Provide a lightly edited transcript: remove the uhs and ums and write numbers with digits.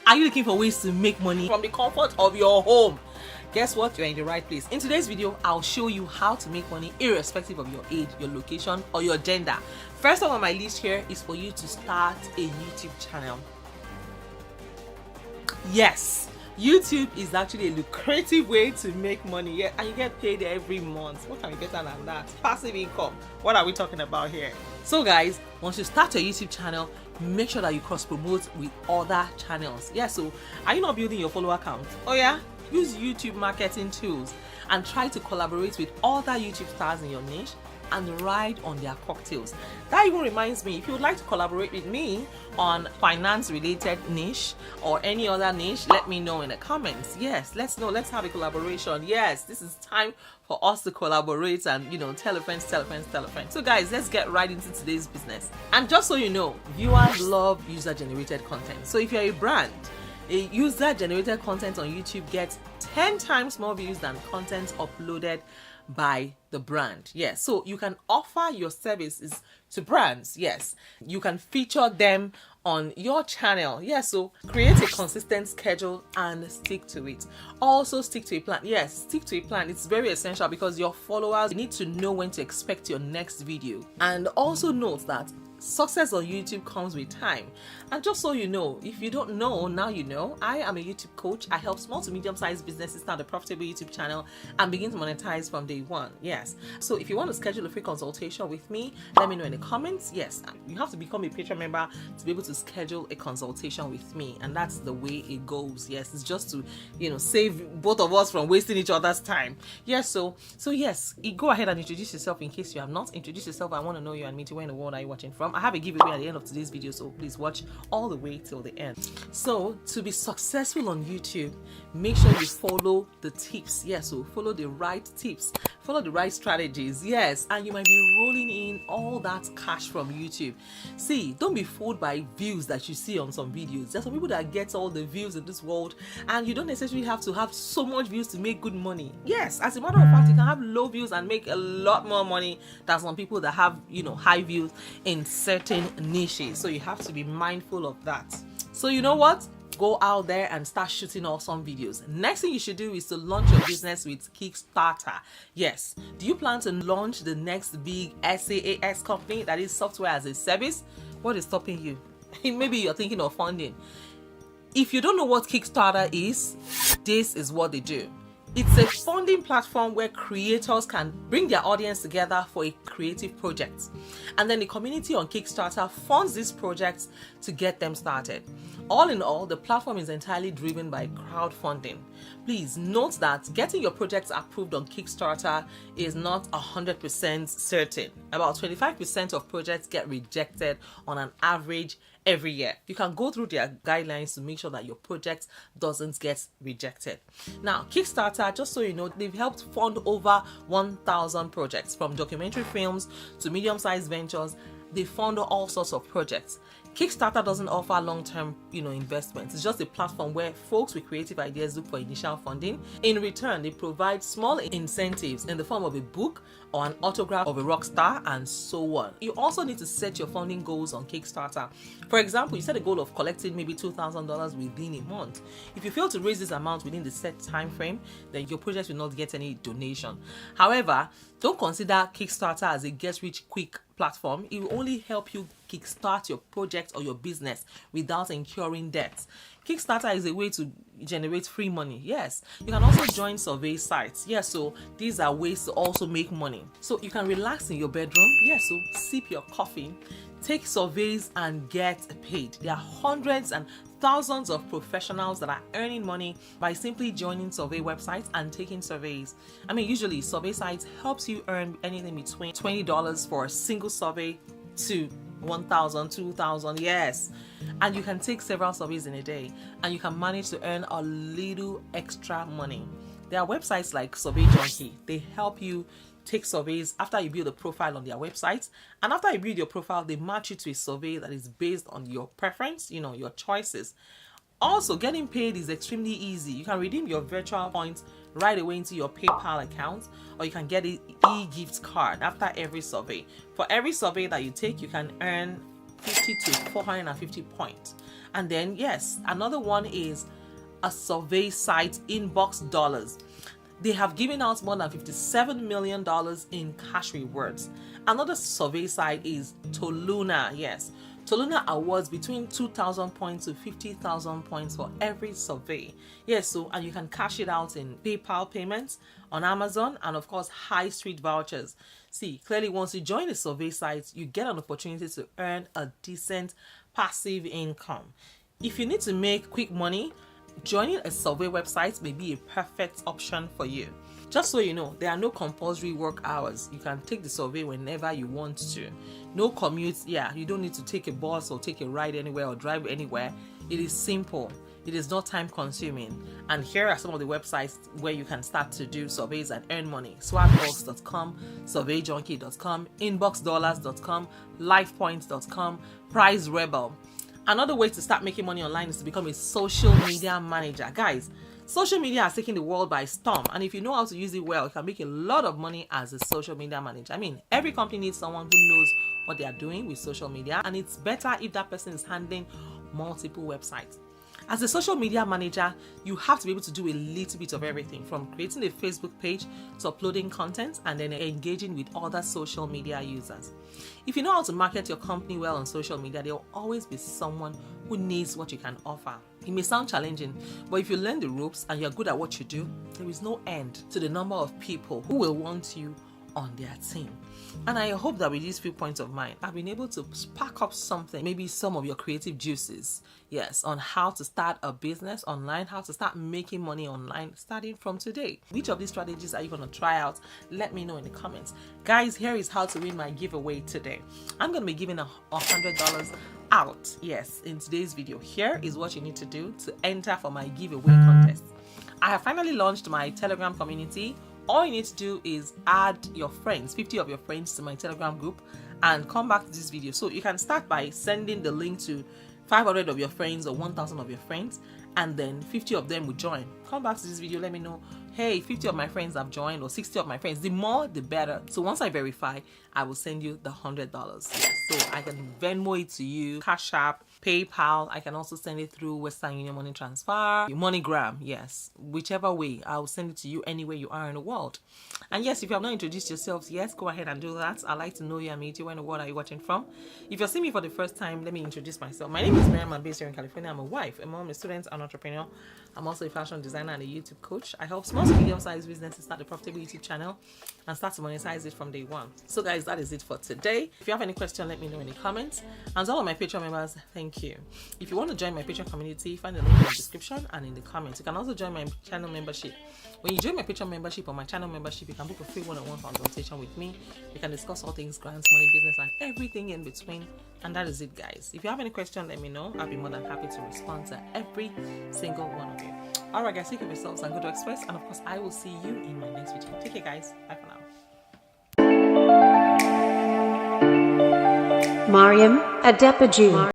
Are you looking for ways to make money from the comfort of your home? Guess what? You're in the right place. In today's video, I'll show you how to make money irrespective of your age, your location, or your gender. First on my list here is for you to start a YouTube channel. Yes, YouTube is actually a lucrative way to make money, yeah, and you get paid every month. What can be better than that? Passive income. What are we talking about here? So guys, once you start your YouTube channel, make sure that you cross promote with other channels. Yeah, so are you not building your follower count? Oh yeah? Use YouTube marketing tools and try to collaborate with other YouTube stars in your niche and ride on their cocktails. That even reminds me, if you would like to collaborate with me on finance related niche or any other niche, let me know in the comments. Yes, let's know, let's have a collaboration. Yes, this is time for us to collaborate and tell a friend, tell a friend, tell a friend. So guys, let's get right into today's business. And just so you know, viewers love user generated content. So if you're a brand, a user generated content on YouTube gets 10 times more views than content uploaded by the brand. Yes, so you can offer your services to brands. Yes, you can feature them on your channel. Yes, so create a consistent schedule and stick to it. Also stick to a plan. Yes, stick to a plan. It's very essential because your followers need to know when to expect your next video. And also note that success on YouTube comes with time. And just so you know, if you don't know, now you know. I am a YouTube coach. I help small to medium-sized businesses start a profitable YouTube channel and begin to monetize from day one. Yes. So if you want to schedule a free consultation with me, let me know in the comments. Yes, you have to become a Patreon member to be able to schedule a consultation with me, and that's the way it goes. Yes, it's just to save both of us from wasting each other's time. Yes. So yes, go ahead and introduce yourself in case you have not introduced yourself. I want to know you and me too. Where in the world are you watching from? I have a giveaway at the end of today's video, so please watch all the way till the end. So to be successful on YouTube, make sure you follow the tips. Yes, so follow the right tips, follow the right strategies. Yes, and you might be rolling in all that cash from YouTube. See, don't be fooled by views that you see on some videos. There's some people that get all the views in this world, and you don't necessarily have to have so much views to make good money. Yes, as a matter of fact, you can have low views and make a lot more money than some people that have high views in certain niches. So you have to be mindful of that. So you know what? Go out there and start shooting awesome videos. Next thing you should do is to launch your business with Kickstarter. Yes. Do you plan to launch the next big SaaS company, that is software as a service? What is stopping you? Maybe you're thinking of funding. If you don't know what Kickstarter is, this is what they do. It's a funding platform where creators can bring their audience together for a creative project. And then the community on Kickstarter funds these projects to get them started. All in all, the platform is entirely driven by crowdfunding. Please note that getting your projects approved on Kickstarter is not 100% certain. About 25% of projects get rejected on an average every year. You can go through their guidelines to make sure that your project doesn't get rejected. Now, Kickstarter, just so you know, they've helped fund over 1,000 projects, from documentary films to medium-sized ventures. They fund all sorts of projects. Kickstarter doesn't offer long-term, investments. It's just a platform where folks with creative ideas look for initial funding. In return, they provide small incentives in the form of a book or an autograph of a rock star and so on. You also need to set your funding goals on Kickstarter. For example, you set a goal of collecting maybe $2,000 within a month. If you fail to raise this amount within the set time frame, then your project will not get any donation. However, don't consider Kickstarter as a get-rich-quick platform. It will only help you kickstart your project or your business without incurring debt. Kickstarter is a way to generate free money. Yes, you can also join survey sites. Yes, so these are ways to also make money. So you can relax in your bedroom. Yes, so sip your coffee, take surveys and get paid. There are hundreds and thousands of professionals that are earning money by simply joining survey websites and taking surveys. I mean, usually survey sites helps you earn anything between $20 for a single survey to $1,000, $2,000, yes. And you can take several surveys in a day and you can manage to earn a little extra money. There are websites like Survey Junkie. They help you take surveys after you build a profile on their website, and after you build your profile, they match you to a survey that is based on your preference, your choices. Also, getting paid is extremely easy. You can redeem your virtual points right away into your PayPal account, or you can get an e-gift card after every survey. For every survey that you take, you can earn 50 to 450 points. And then, yes, another one is a survey site, Inbox Dollars. They have given out more than $57 million in cash rewards. Another survey site is Toluna. Yes, Toluna awards between 2,000 points to 50,000 points for every survey. Yes, so and you can cash it out in PayPal payments, on Amazon, and of course high street vouchers. See, clearly once you join the survey site, you get an opportunity to earn a decent passive income. If you need to make quick money, joining a survey website may be a perfect option for you. Just so you know, there are no compulsory work hours. You can take the survey whenever you want to. No commute. Yeah, you don't need to take a bus or take a ride anywhere or drive anywhere. It is simple. It is not time consuming. And here are some of the websites where you can start to do surveys and earn money. Swagbox.com, surveyjunkie.com, inboxdollars.com, lifepoints.com, Prize Rebel. Another way to start making money online is to become a social media manager. Guys, social media has taken the world by storm, and if you know how to use it well, you can make a lot of money as a social media manager. I mean, every company needs someone who knows what they are doing with social media, and it's better if that person is handling multiple websites. As a social media manager, you have to be able to do a little bit of everything, from creating a Facebook page to uploading content and then engaging with other social media users. If you know how to market your company well on social media, there will always be someone who needs what you can offer. It may sound challenging, but if you learn the ropes and you're good at what you do, there is no end to the number of people who will want you on their team. And I hope that with these few points of mine, I've been able to spark up something, maybe some of your creative juices, yes, on how to start a business online, how to start making money online starting from today. Which of these strategies are you going to try out? Let me know in the comments. Guys, here is how to win my giveaway today. I'm going to be giving $100 out, yes, in today's video. Here is what you need to do to enter for my giveaway contest. I have finally launched my Telegram community. All you need to do is add your friends, 50 of your friends, to my Telegram group and come back to this video. So you can start by sending the link to 500 of your friends or 1,000 of your friends, and then 50 of them will join. Come back to this video, let me know, hey, 50 of my friends have joined, or 60 of my friends. The more, the better. So once I verify, I will send you the $100. Yes, so I can Venmo it to you, Cash App, PayPal. I can also send it through Western Union Money Transfer, MoneyGram. Yes, whichever way, I will send it to you anywhere you are in the world. And yes, if you have not introduced yourselves, yes, go ahead and do that. I'd like to know you and meet you. Where in the world are you watching from? If you're seeing me for the first time, let me introduce myself. My name is Mariam A, based here in California. I'm a wife, a mom, a student, an entrepreneur. I'm also a fashion designer and a YouTube coach. I help small to medium-sized businesses start a profitable YouTube channel and start to monetize it from day one. So guys, that is it for today. If you have any question, let me know in the comments. And to all of my Patreon members, thank you. If you want to join my Patreon community, find the link in the description and in the comments. You can also join my channel membership. When you join my Patreon membership or my channel membership, you can book a free one-on-one consultation with me. We can discuss all things grants, money, business, and everything in between. And that is it, guys. If you have any question, let me know. I'll be more than happy to respond to every single one of you. Alright guys, take care of yourselves and go to Express, and of course I will see you in my next video. Take care guys, bye for now. Mariam A.